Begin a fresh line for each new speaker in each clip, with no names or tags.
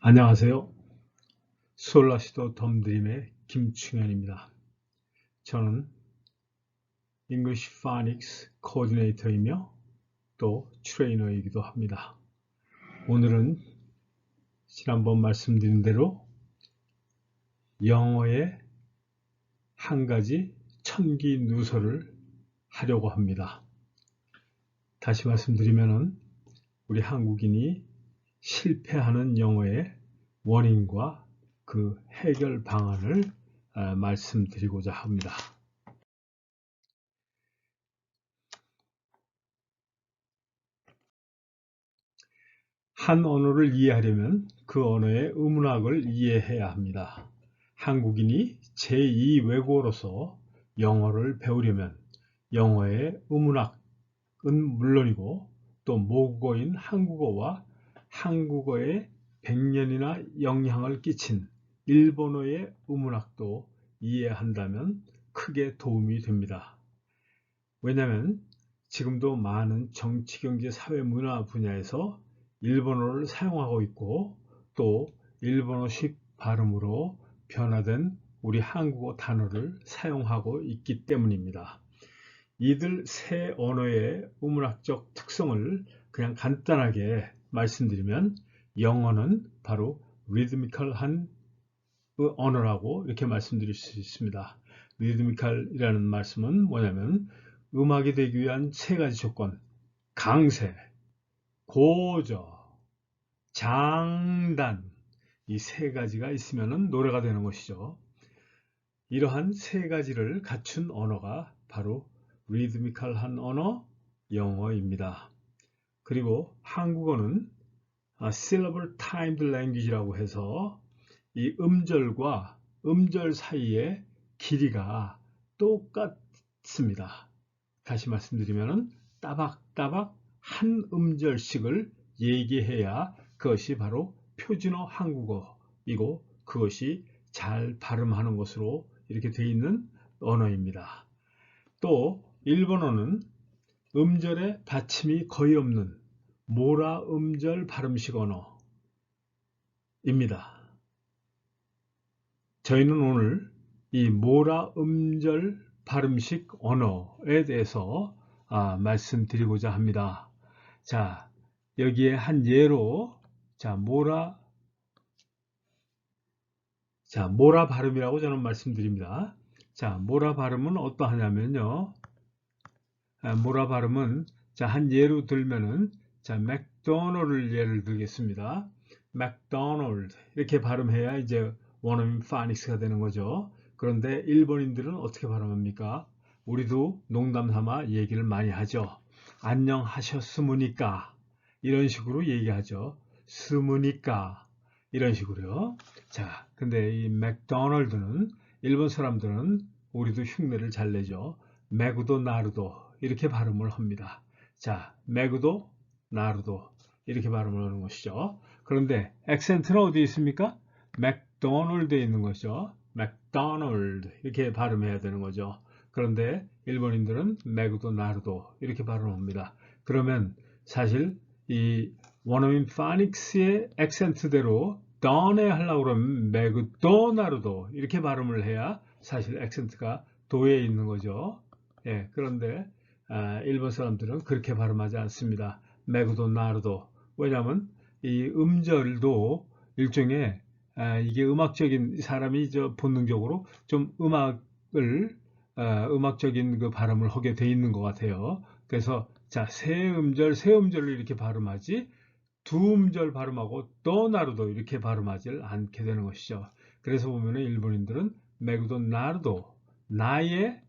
안녕하세요. 솔라시도 덤드림의 김충현입니다. 저는 English Phonics 코디네이터이며 또 트레이너이기도 합니다. 오늘은 지난번 말씀드린 대로 영어의 한 가지 천기 누설을 하려고 합니다. 다시 말씀드리면은 우리 한국인이 실패하는 영어의 원인과 그 해결 방안을 말씀드리고자 합니다. 한 언어를 이해하려면 그 언어의 의문학을 이해해야 합니다. 한국인이 제2 외국어로서 영어를 배우려면 영어의 의문학은 물론이고 또 모국어인 한국어와 한국어에 100년이나 영향을 끼친 일본어의 의문학도 이해한다면 크게 도움이 됩니다. 왜냐하면 지금도 많은 정치, 경제, 사회, 문화 분야에서 일본어를 사용하고 있고 또 일본어식 발음으로 변화된 우리 한국어 단어를 사용하고 있기 때문입니다. 이들 세 언어의 의문학적 특성을 그냥 간단하게 말씀드리면 영어는 바로 리드미컬한 언어라고 이렇게 말씀드릴 수 있습니다. 리드미컬이라는 말씀은 뭐냐면 음악이 되기 위한 세 가지 조건, 강세, 고저, 장단, 이 세 가지가 있으면 노래가 되는 것이죠. 이러한 세 가지를 갖춘 언어가 바로 리드미컬한 언어, 영어입니다. 그리고 한국어는 syllable timed language라고 해서 이 음절과 음절 사이의 길이가 똑같습니다. 다시 말씀드리면 따박따박 한 음절씩을 얘기해야 그것이 바로 표준어 한국어이고 그것이 잘 발음하는 것으로 이렇게 되어 있는 언어입니다. 또 일본어는 음절의 받침이 거의 없는 모라 음절 발음식 언어입니다. 저희는 오늘 이 모라 음절 발음식 언어에 대해서 말씀드리고자 합니다. 자, 여기에 한 예로 모라 발음이라고 저는 말씀드립니다. 자, 모라 발음은 어떠하냐면요. 모라 발음은 한 예로 들면은 맥도널드 예를 들겠습니다. 맥도널드 이렇게 발음해야 이제 원어민 파닉스가 되는 거죠. 그런데 일본인들은 어떻게 발음합니까? 우리도 농담 삼아 얘기를 많이 하죠. 안녕하셨습니까? 이런 식으로 얘기하죠. 스무니까 이런 식으로요. 자, 근데 이 맥도널드는 일본 사람들은 우리도 흉내를 잘 내죠. 메구도 나루도 이렇게 발음을 합니다. 자, 메구도 나루도 이렇게 발음을 하는 것이죠. 그런데 액센트는 어디 있습니까? 맥도널드에 있는 것이죠. 맥도널드 이렇게 발음해야 되는 거죠. 그런데 일본인들은 메구도 나루도 이렇게 발음합니다. 그러면 사실 이 원어민 파닉스의 액센트대로 don에 하려고 그러면 메구도 나루도 이렇게 발음을 해야 사실 액센트가 도에 있는 거죠. 예, 그런데 일본 사람들은 그렇게 발음하지 않습니다. 메구도 나루도. 왜냐하면 이 음절도 일종의 이게 음악적인 사람이 본능적으로 좀 음악적인 그 발음을 하게 돼 있는 것 같아요. 그래서 세 음절을 이렇게 발음하지 두 음절 발음하고 또 나루도 이렇게 발음하지 않게 되는 것이죠. 그래서 보면은 일본인들은 메구도 나루도 나의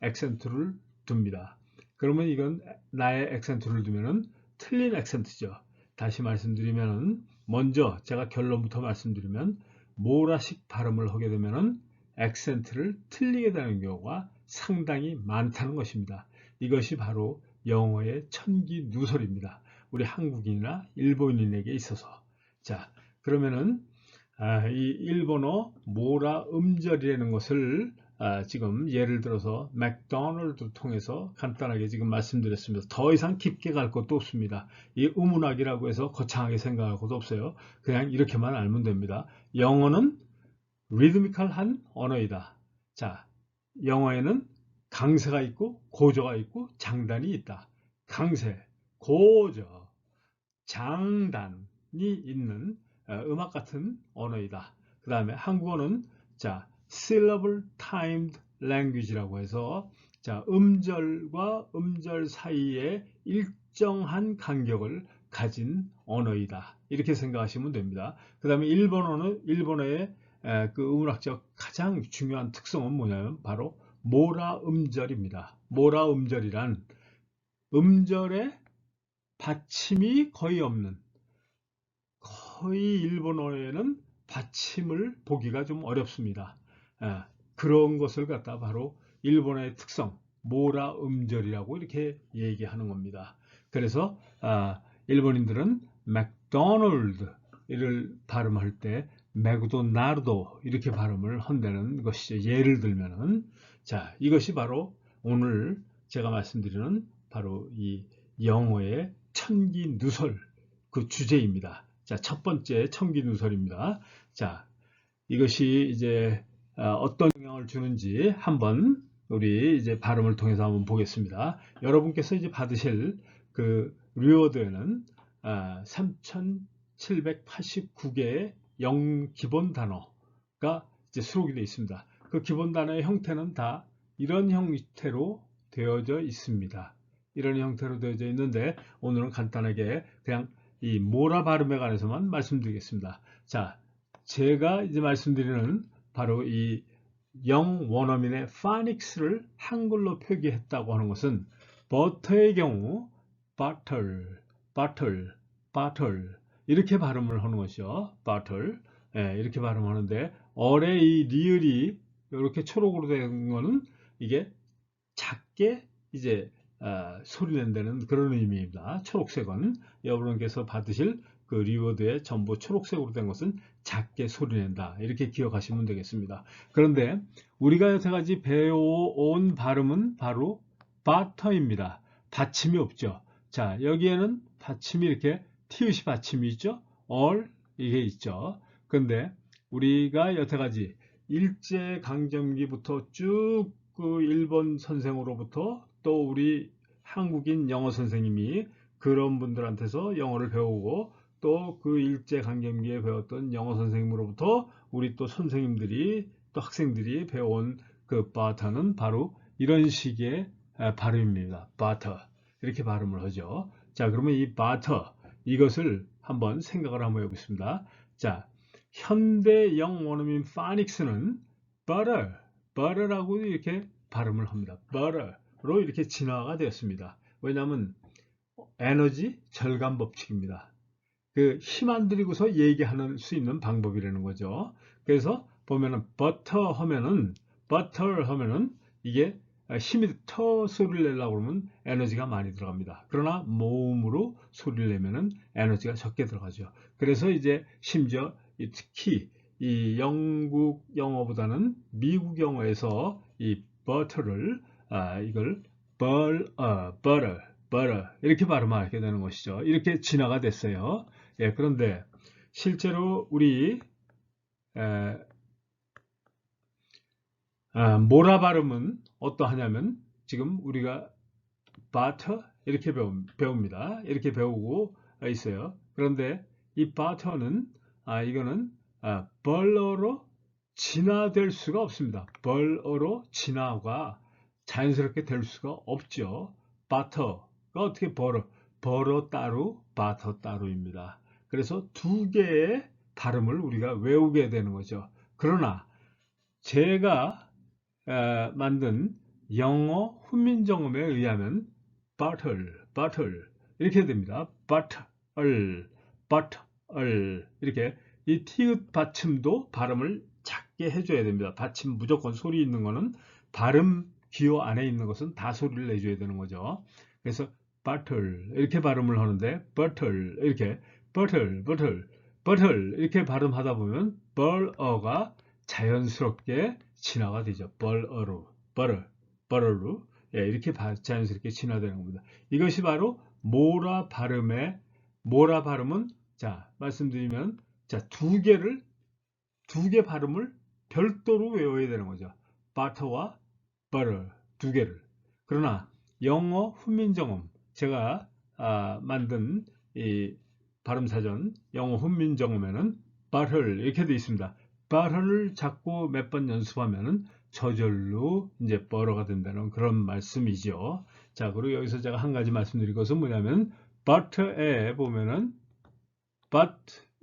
액센트를 둡니다. 그러면 이건 나의 액센트를 두면은 틀린 액센트죠. 다시 말씀드리면은 먼저 제가 결론부터 말씀드리면 모라식 발음을 하게 되면은 액센트를 틀리게 되는 경우가 상당히 많다는 것입니다. 이것이 바로 영어의 천기 누설입니다. 우리 한국인이나 일본인에게 있어서. 그러면은 이 일본어 모라 음절이라는 것을 지금 예를 들어서 맥도날드 통해서 간단하게 지금 말씀드렸습니다. 더 이상 깊게 갈 것도 없습니다. 이 의문학이라고 해서 거창하게 생각할 것도 없어요. 그냥 이렇게만 알면 됩니다. 영어는 리드미컬한 언어이다. 자, 영어에는 강세가 있고 고저가 있고 장단이 있다. 강세, 고저, 장단이 있는 음악 같은 언어이다. 그 다음에 한국어는 자, syllable timed language라고 해서 자, 음절과 음절 사이에 일정한 간격을 가진 언어이다. 이렇게 생각하시면 됩니다. 그 다음에 일본어는 일본어의 그 음악적 가장 중요한 특성은 뭐냐면 바로 모라 음절입니다. 모라 음절이란 음절에 받침이 거의 없는, 거의 일본어에는 받침을 보기가 좀 어렵습니다. 그런 것을 갖다 바로 일본어의 특성, 모라 음절이라고 이렇게 얘기하는 겁니다. 그래서 일본인들은 맥도날드를 발음할 때 맥도나르도 이렇게 발음을 한다는 것이죠. 예를 들면은 자, 이것이 바로 오늘 제가 말씀드리는 바로 이 영어의 천기누설 그 주제입니다. 자, 첫 번째 천기누설입니다. 자, 이것이 이제 어떤 영향을 주는지 한번 우리 이제 발음을 통해서 한번 보겠습니다. 여러분께서 이제 받으실 그 리워드에는 3,789개의 기본 단어가 이제 수록이 되어 있습니다. 그 기본 단어의 형태는 다 이런 형태로 되어져 있습니다. 이런 형태로 되어져 있는데 오늘은 간단하게 그냥 이 모라 발음에 관해서만 말씀드리겠습니다. 자, 제가 이제 말씀드리는 바로 이 영원어민의 파닉스를 한글로 표기했다고 하는 것은 버터의 경우 butter, butter, butter 이렇게 발음을 하는 것이죠. butter 이렇게 발음하는데 얼의 이 리을이 이렇게 초록으로 된 거는 이게 작게 이제 소리 낸다는 그런 의미입니다. 초록색은 여러분께서 받으실 그 리워드에 전부 초록색으로 된 것은 작게 소리낸다 이렇게 기억하시면 되겠습니다. 그런데 우리가 여태까지 배워온 발음은 바로 버터입니다. 받침이 없죠. 자, 여기에는 받침이 이렇게 티읕이 받침이 있죠. 얼 이게 있죠. 그런데 우리가 여태까지 일제강점기부터 쭉 그 일본 선생으로부터 또 우리 한국인 영어 선생님이 그런 분들한테서 영어를 배우고 또 그 일제강점기에 배웠던 영어 선생님으로부터 우리 또 선생님들이 또 학생들이 배운 그 바타는 바로 이런 식의 발음입니다. 바타 이렇게 발음을 하죠. 자, 그러면 이 바타 이것을 한번 생각을 한번 해보겠습니다. 자, 현대 영원어민 파닉스는 butter, butter라고 이렇게 발음을 합니다. butter로 이렇게 진화가 되었습니다. 왜냐하면 에너지 절감 법칙입니다. 그 힘 안 들이고서 얘기할 수 있는 방법이라는 거죠. 그래서 보면은 butter 하면은 이게 힘이 터 소리를 내려고 그러면 에너지가 많이 들어갑니다. 그러나 모음으로 소리를 내면은 에너지가 적게 들어가죠. 그래서 이제 심지어 특히 이 영국 영어보다는 미국 영어에서 이 butter를 이걸 butter 이렇게 발음하게 되는 것이죠. 이렇게 진화가 됐어요. 예, 그런데 실제로 우리 모라 발음은 어떠하냐면 지금 우리가 butter 이렇게 배웁니다. 이렇게 배우고 있어요. 그런데 이 butter는 이거는 벌어로 진화될 수가 없습니다. 벌어로 진화가 자연스럽게 될 수가 없죠. butter가 어떻게 벌어 따로 butter 따로입니다. 그래서 두 개의 발음을 우리가 외우게 되는 거죠. 그러나 제가 만든 영어 훈민정음에 의하면 butter 이렇게 됩니다. butter 이렇게 이 티읕 받침도 발음을 작게 해줘야 됩니다. 받침 무조건 소리 있는 거는 발음 기호 안에 있는 것은 다 소리를 내줘야 되는 거죠. 그래서 butter 이렇게 발음을 하는데 butter 이렇게 butter 이렇게 발음하다 보면 벌어가 자연스럽게 진화가 되죠. 버러로. 예, 이렇게 자연스럽게 진화되는 겁니다. 이것이 바로 모라 발음은, 자, 말씀드리면, 자, 두 개 발음을 별도로 외워야 되는 거죠. butter와 butter, 두 개를. 그러나, 영어 훈민정음, 제가 만든 이 발음사전, 영어 훈민정음에는 butter, 이렇게 되어 있습니다. butter를 자꾸 몇 번 연습하면은 저절로 이제 butter가 된다는 그런 말씀이죠. 자, 그리고 여기서 제가 한 가지 말씀드릴 것은 뭐냐면, butter에 보면은, but,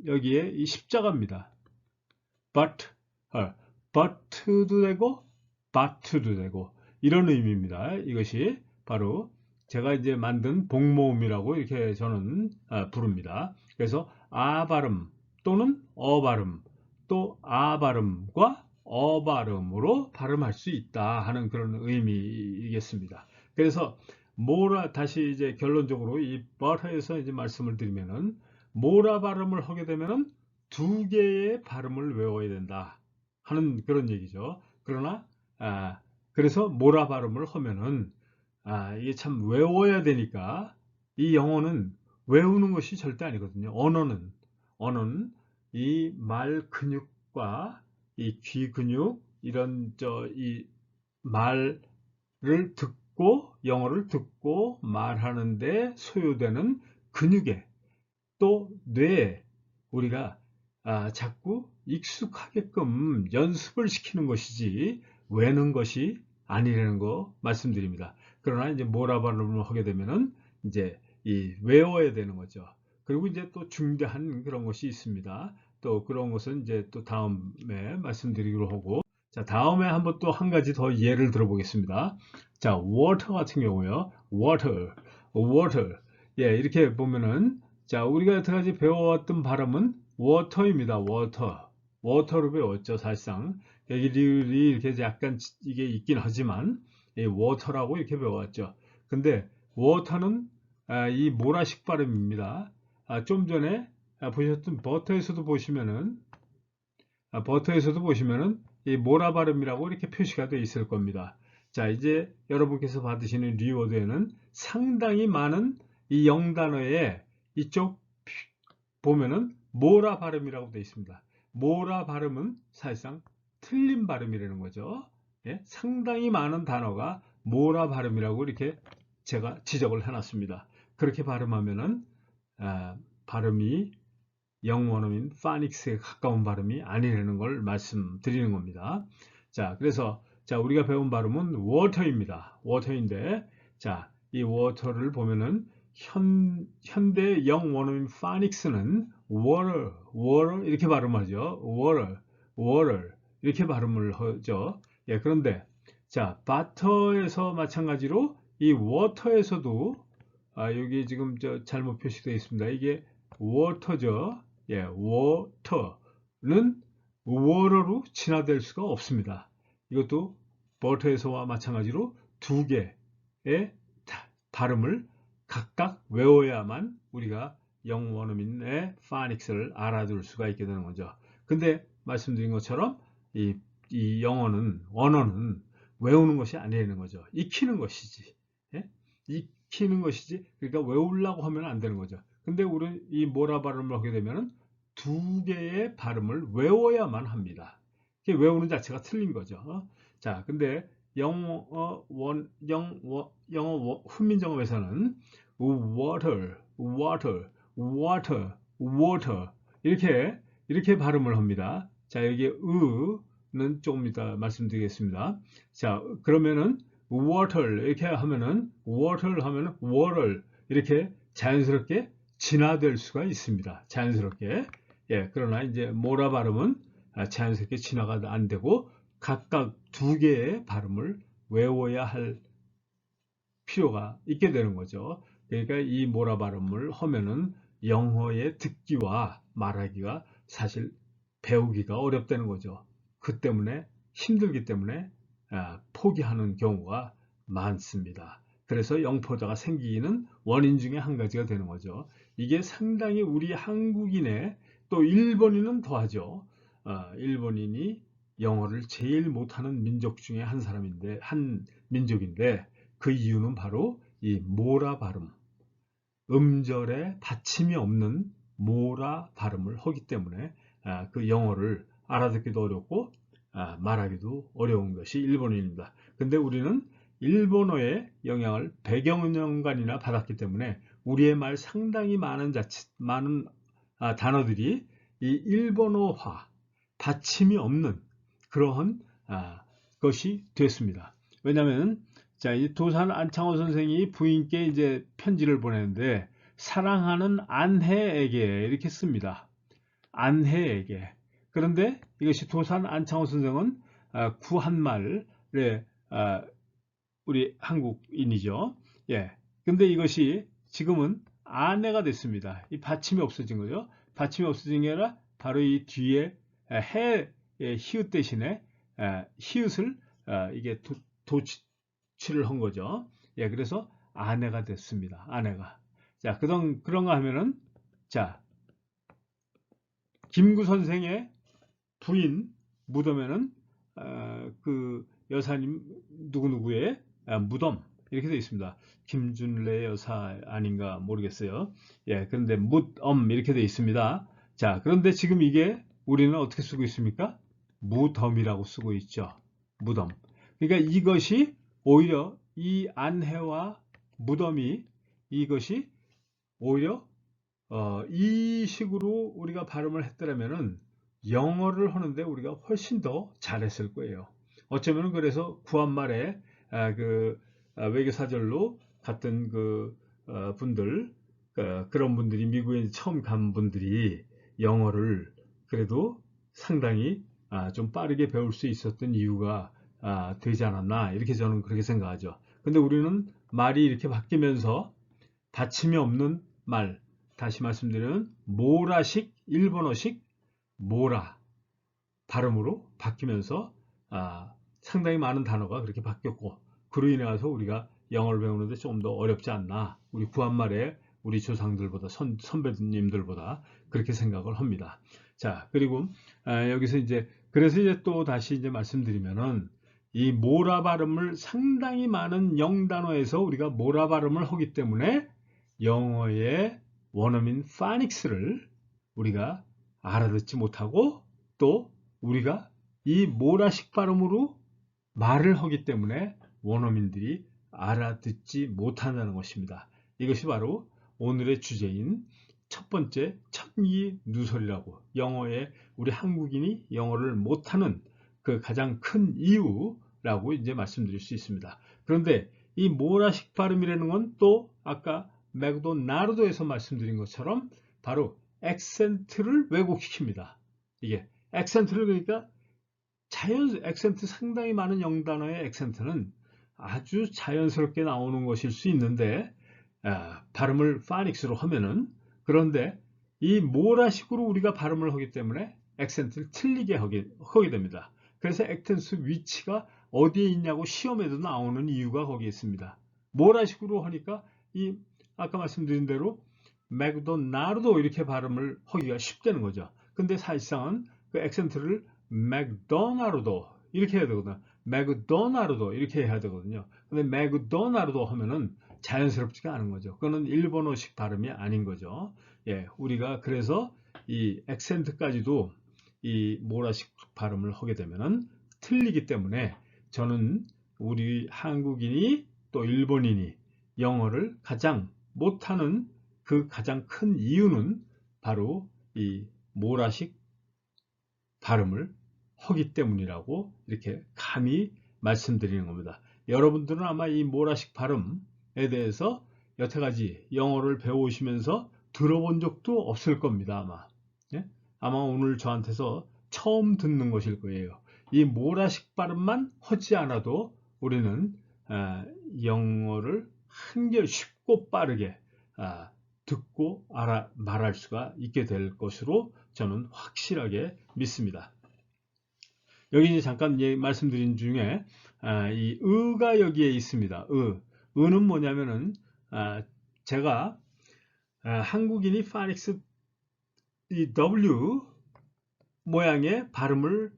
여기에 이 십자가입니다. but, but도 되고, but도 되고, 이런 의미입니다. 이것이 바로 제가 이제 만든 복모음이라고 이렇게 저는 부릅니다. 그래서 아 발음 또는 어 발음, 또 아 발음과 어 발음으로 발음할 수 있다 하는 그런 의미이겠습니다. 그래서 다시 이제 결론적으로 이 butter에서 이제 말씀을 드리면은 모라 발음을 하게 되면은 두 개의 발음을 외워야 된다 하는 그런 얘기죠. 그러나 그래서 모라 발음을 하면은 이게 참 외워야 되니까 이 영어는 외우는 것이 절대 아니거든요. 언어는 이 말 근육과 이 귀 근육 이런 이 말을 듣고 영어를 듣고 말하는데 소요되는 근육에 또 뇌에 우리가 자꾸 익숙하게끔 연습을 시키는 것이지 외는 것이 아니라는 거 말씀드립니다. 그러나 이제 모라 발음을 하게 되면은 이제 이 외워야 되는 거죠. 그리고 이제 또 중대한 그런 것이 있습니다. 또 그런 것은 이제 또 다음에 말씀드리기로 하고, 자, 다음에 한번 또 한 가지 더 예를 들어보겠습니다. 자, water 같은 경우요. water. 예, 이렇게 보면은 자, 우리가 여태까지 배워왔던 발음은 워터입니다. 워터로 배웠죠, 사실상. 여기들이 이렇게 약간 이게 있긴 하지만, 이 워터라고 이렇게 배워왔죠. 근데, 워터는 이 모라식 발음입니다. 좀 전에 보셨던 버터에서도 보시면은 이 모라 발음이라고 이렇게 표시가 되어 있을 겁니다. 자, 이제 여러분께서 받으시는 리워드에는 상당히 많은 이 영단어에 이쪽 보면은 모라 발음이라고 되어 있습니다. 모라 발음은 사실상 틀린 발음이라는 거죠. 예? 상당히 많은 단어가 모라 발음이라고 이렇게 제가 지적을 해놨습니다. 그렇게 발음하면은 발음이 영원어민 파닉스에 가까운 발음이 아니라는 걸 말씀드리는 겁니다. 자, 그래서 자, 우리가 배운 발음은 워터입니다. 워터인데 자, 이 워터를 보면은 현대 영원어민 파닉스는 water 이렇게 발음하죠. water 이렇게 발음을 하죠. 예, 그런데 자, butter에서 마찬가지로 이 water에서도 여기 지금 잘못 표시되어 있습니다. 이게 water죠. 예, water는 water로 진화될 수가 없습니다. 이것도 butter에서와 마찬가지로 두 개의 발음을 각각 외워야만 우리가 영원어민의 파닉스를 알아둘 수가 있게 되는 거죠. 근데 말씀드린 것처럼 이 언어는 외우는 것이 아니라는 거죠. 익히는 것이지. 예? 익히는 것이지. 그러니까 외우려고 하면 안 되는 거죠. 근데 우리 이 모라 발음을 하게 되면은 두 개의 발음을 외워야만 합니다. 외우는 자체가 틀린 거죠. 자, 근데 영어 훈민정음에서는 water 이렇게 발음을 합니다. 자, 여기 는 조금 이따 말씀드리겠습니다. 자, 그러면은 water 이렇게 하면은 water 이렇게 자연스럽게 진화될 수가 있습니다. 자연스럽게. 예, 그러나 이제 모라 발음은 자연스럽게 진화가 안 되고 각각 두 개의 발음을 외워야 할 필요가 있게 되는 거죠. 그러니까 이 모라 발음을 하면은 영어의 듣기와 말하기가 사실 배우기가 어렵다는 거죠. 그 때문에 힘들기 때문에 포기하는 경우가 많습니다. 그래서 영포자가 생기는 원인 중에 한 가지가 되는 거죠. 이게 상당히 우리 한국인의 또 일본인은 더하죠. 일본인이 영어를 제일 못하는 민족 중에 한 민족인데 그 이유는 바로 이 모라 발음, 음절에 받침이 없는 모라 발음을 하기 때문에 그 영어를 알아듣기도 어렵고 말하기도 어려운 것이 일본어입니다. 근데 우리는 일본어의 영향을 100여 년간이나 받았기 때문에 우리의 말 상당히 많은 단어들이 이 일본어화, 받침이 없는 그러한 것이 됐습니다. 왜냐하면 자, 이 도산 안창호 선생이 부인께 이제 편지를 보냈는데 사랑하는 안혜에게 이렇게 씁니다. 안혜에게. 그런데 이것이 도산 안창호 선생은 구한말의 우리 한국인이죠. 예. 근데 이것이 지금은 아내가 됐습니다. 이 받침이 없어진 거죠. 받침이 없어진 게 아니라 바로 이 뒤에 히읗 대신에 히읗을 이게 도치를 한 거죠. 예, 그래서 아내가 됐습니다. 아내가. 자, 그런가 하면은 자, 김구 선생의 부인 무덤에는 그 여사님 누구누구의 무덤 이렇게 되어 있습니다. 김준래 여사 아닌가 모르겠어요. 예, 그런데 무덤 이렇게 되어 있습니다. 자, 그런데 지금 이게 우리는 어떻게 쓰고 있습니까? 무덤이라고 쓰고 있죠. 무덤. 그러니까 이것이 오히려 이 안해와 무덤이 이것이 오히려 이 식으로 우리가 발음을 했더라면은 영어를 하는데 우리가 훨씬 더 잘했을 거예요. 어쩌면 그래서 구한말에 외교사절로 갔던 그 분들 그런 분들이 미국에 처음 간 분들이 영어를 그래도 상당히 좀 빠르게 배울 수 있었던 이유가 되지 않았나 이렇게 저는 그렇게 생각하죠. 근데 우리는 말이 이렇게 바뀌면서 받침이 없는 말, 다시 말씀드리면 모라식 일본어식 모라 발음으로 바뀌면서 상당히 많은 단어가 그렇게 바뀌었고 그로 인해서 우리가 영어를 배우는데 조금 더 어렵지 않나 우리 구한말에 우리 조상들보다 선배님들보다 그렇게 생각을 합니다. 자, 그리고 여기서 이제 그래서 이제 또 다시 이제 말씀드리면은 이 모라 발음을 상당히 많은 영단어에서 우리가 모라 발음을 하기 때문에 영어의 원어민 파닉스를 우리가 알아듣지 못하고 또 우리가 이 모라식 발음으로 말을 하기 때문에 원어민들이 알아듣지 못한다는 것입니다. 이것이 바로 오늘의 주제인 첫 번째 천기누설이라고 영어에 우리 한국인이 영어를 못하는 그 가장 큰 이유라고 이제 말씀드릴 수 있습니다. 그런데 이 모라식 발음이라는 건 또 아까 맥도나르도에서 말씀드린 것처럼 바로 액센트를 왜곡시킵니다. 이게 액센트를 그러니까 액센트 상당히 많은 영단어의 액센트는 아주 자연스럽게 나오는 것일 수 있는데 발음을 파닉스로 하면은 그런데 이 모라식으로 우리가 발음을 하기 때문에 액센트를 틀리게 하게 됩니다. 그래서 액센트 위치가 어디에 있냐고 시험에도 나오는 이유가 거기에 있습니다. 모라식으로 하니까 이 아까 말씀드린 대로 맥도나르도 이렇게 발음을 하기가 쉽다는 거죠. 근데 사실상은 그 액센트를 맥도나르도 이렇게 해야 되거든요. 맥도나르도 이렇게 해야 되거든요. 근데 맥도나르도 하면은 자연스럽지가 않은 거죠. 그거는 일본어식 발음이 아닌 거죠. 예, 우리가 그래서 이 액센트까지도 이 모라식 발음을 하게 되면은 틀리기 때문에 저는 우리 한국인이 또 일본인이 영어를 가장 못하는 그 가장 큰 이유는 바로 이 모라식 발음을 하기 때문이라고 이렇게 감히 말씀드리는 겁니다. 여러분들은 아마 이 모라식 발음에 대해서 여태까지 영어를 배우시면서 들어본 적도 없을 겁니다. 아마. 예? 아마 오늘 저한테서 처음 듣는 것일 거예요. 이 모라식 발음만 하지 않아도 우리는 영어를 한결 쉽고 빠르게 듣고 말할 수가 있게 될 것으로 저는 확실하게 믿습니다. 여기 이제 잠깐 말씀드린 중에 이 의가 여기에 있습니다. 의는 뭐냐면은 제가 한국인이 파닉스 이 W 모양의 발음을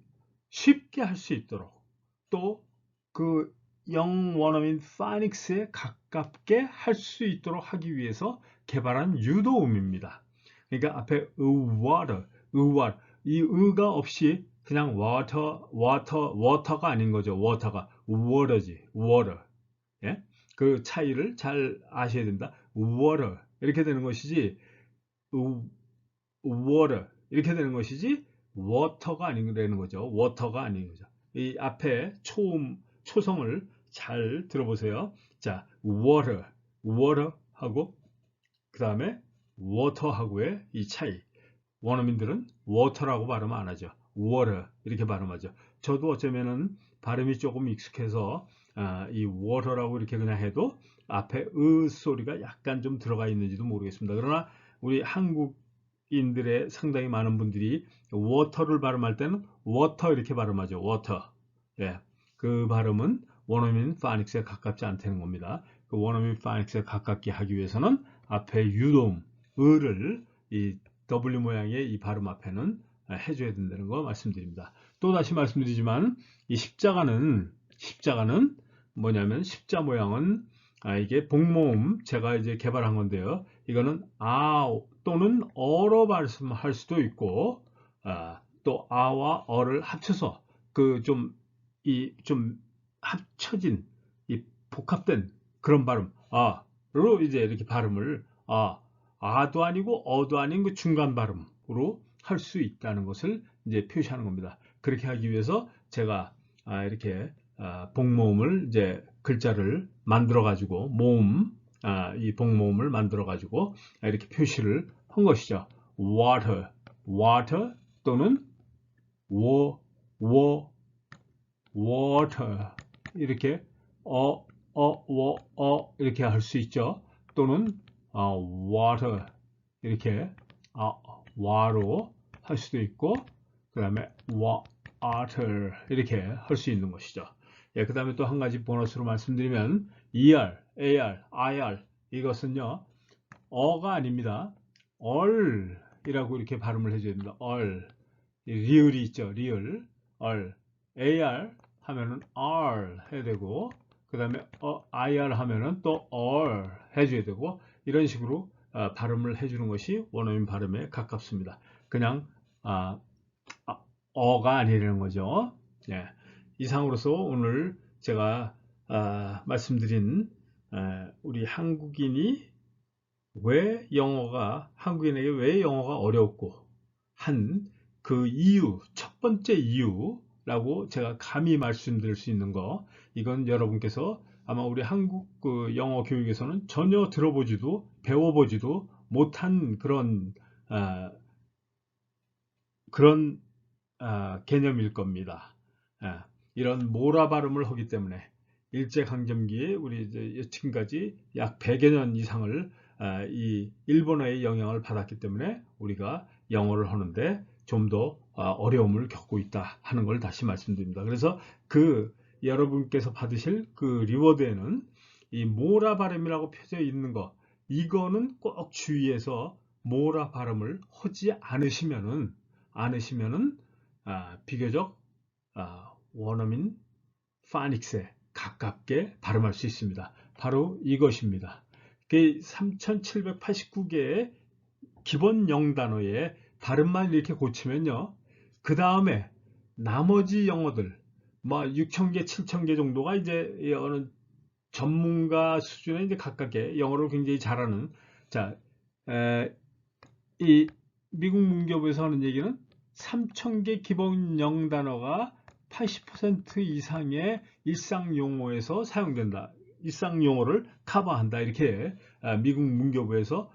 쉽게 할 수 있도록 또 그 영 원어민 파닉스에 가깝게 할 수 있도록 하기 위해서 개발한 유도음입니다. 그러니까 앞에 water, 이 의가 없이 그냥 water가 아닌 거죠. water지, water. 예? 그 차이를 잘 아셔야 된다. water 이렇게 되는 것이지, water 이렇게 되는 것이지, water가 아니라는 거죠. water가 아닌 거죠. 이 앞에 초성을 잘 들어보세요. 자, water 하고 그 다음에 water하고의 이 차이. 원어민들은 water라고 발음 안 하죠. water 이렇게 발음하죠. 저도 어쩌면은 발음이 조금 익숙해서 이 water라고 이렇게 그냥 해도 앞에 으 소리가 약간 좀 들어가 있는지도 모르겠습니다. 그러나 우리 한국인들의 상당히 많은 분들이 water를 발음할 때는 water 이렇게 발음하죠. water. 예. 그 발음은 원어민 파닉스에 가깝지 않다는 겁니다. 그 원어민 파닉스에 가깝게 하기 위해서는 앞에 유도음, 을을 이 W 모양의 이 발음 앞에는 해줘야 된다는 거 말씀드립니다. 또 다시 말씀드리지만 이 십자가는 뭐냐면 십자 모양은 이게 복모음 제가 이제 개발한 건데요. 이거는 아 또는 어로 말씀할 수도 있고 또 아와 어를 합쳐서 그 좀 합쳐진 이 복합된 그런 발음 아로 이제 이렇게 발음을 아도 아니고 어도 아닌 그 중간 발음으로 할 수 있다는 것을 이제 표시하는 겁니다. 그렇게 하기 위해서 제가 이렇게 복모음을 이제 글자를 만들어 가지고 이 복모음을 만들어 가지고 이렇게 표시를 한 것이죠. water 또는 water 이렇게 이렇게 할 수 있죠. 또는 water 이렇게 와로 할 수도 있고 그 다음에 water 이렇게 할 수 있는 것이죠. 예, 그 다음에 또 한 가지 보너스로 말씀드리면 ER, AR, IR 이것은요 어가 아닙니다. 얼이라고 이렇게 발음을 해줘야 됩니다. 리을이 있죠. 리을 AR 하면은 R 해야 되고 그 다음에 IR 하면은 또 R 해줘야 되고 이런 식으로 발음을 해주는 것이 원어민 발음에 가깝습니다. 그냥 어가 아니라는 거죠. 예. 이상으로서 오늘 제가 말씀드린 우리 한국인에게 왜 영어가 어렵고 한 그 이유, 첫 번째 이유라고 제가 감히 말씀드릴 수 있는 거, 이건 여러분께서 아마 우리 한국 그 영어 교육에서는 전혀 들어보지도 배워보지도 못한 그런 개념일 겁니다. 이런 모라 발음을 하기 때문에 일제강점기에 우리 이제 지금까지 약 100여 년 이상을 이 일본어의 영향을 받았기 때문에 우리가 영어를 하는데 좀 더 어려움을 겪고 있다 하는 걸 다시 말씀드립니다. 그래서 여러분께서 받으실 그 리워드에는 이 모라 발음이라고 펴져 있는 거, 이거는 꼭 주의해서 모라 발음을 하지 않으시면은 비교적 원어민 파닉스에 가깝게 발음할 수 있습니다. 바로 이것입니다. 3789개의 기본 영단어의 발음만 이렇게 고치면요. 그 다음에 나머지 영어들, 6,000개, 7,000개 정도가 이제 어느 전문가 수준에 이제 가깝게 영어를 굉장히 잘하는, 이 미국 문교부에서 하는 얘기는 3,000개 기본 영단어가 80% 이상의 일상 용어에서 사용된다. 일상 용어를 커버한다. 이렇게 미국 문교부에서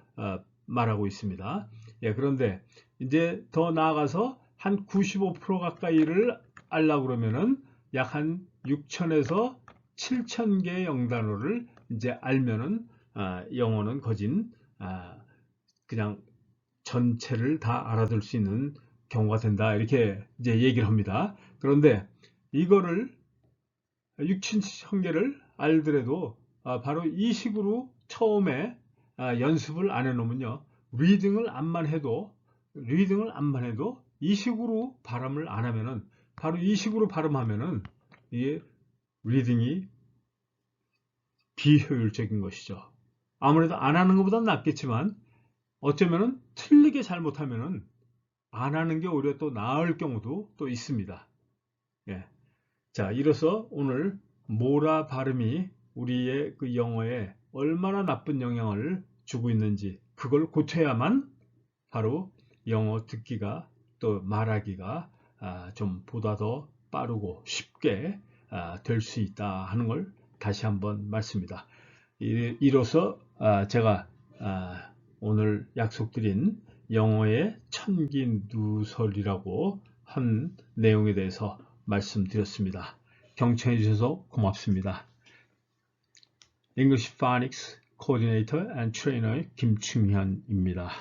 말하고 있습니다. 예, 그런데 이제 더 나아가서 한 95% 가까이를 알려고 그러면은 약 한 6,000에서 7,000개의 영단어를 이제 알면은 영어는 거진 그냥 전체를 다 알아들 수 있는 경우가 된다. 이렇게 이제 얘기를 합니다. 그런데 이거를 6,000개를 알더라도 바로 이 식으로 처음에 연습을 안 해놓으면요. 리딩을 안만 해도 이 식으로 발음을 안 하면은 바로 이 식으로 발음하면은 이게 리딩이 비효율적인 것이죠. 아무래도 안 하는 것보단 낫겠지만 어쩌면은 틀리게 잘못하면은 안 하는 게 오히려 또 나을 경우도 또 있습니다. 예. 자, 이로써 오늘 모라 발음이 우리의 그 영어에 얼마나 나쁜 영향을 주고 있는지 그걸 고쳐야만 바로 영어 듣기가 또 말하기가 좀 보다 더 빠르고 쉽게 될 수 있다 하는 걸 다시 한번 말씀입니다. 이로써 제가 오늘 약속드린 영어의 천기누설이라고 한 내용에 대해서 말씀드렸습니다. 경청해 주셔서 고맙습니다. English Phonics Coordinator and Trainer 김충현입니다.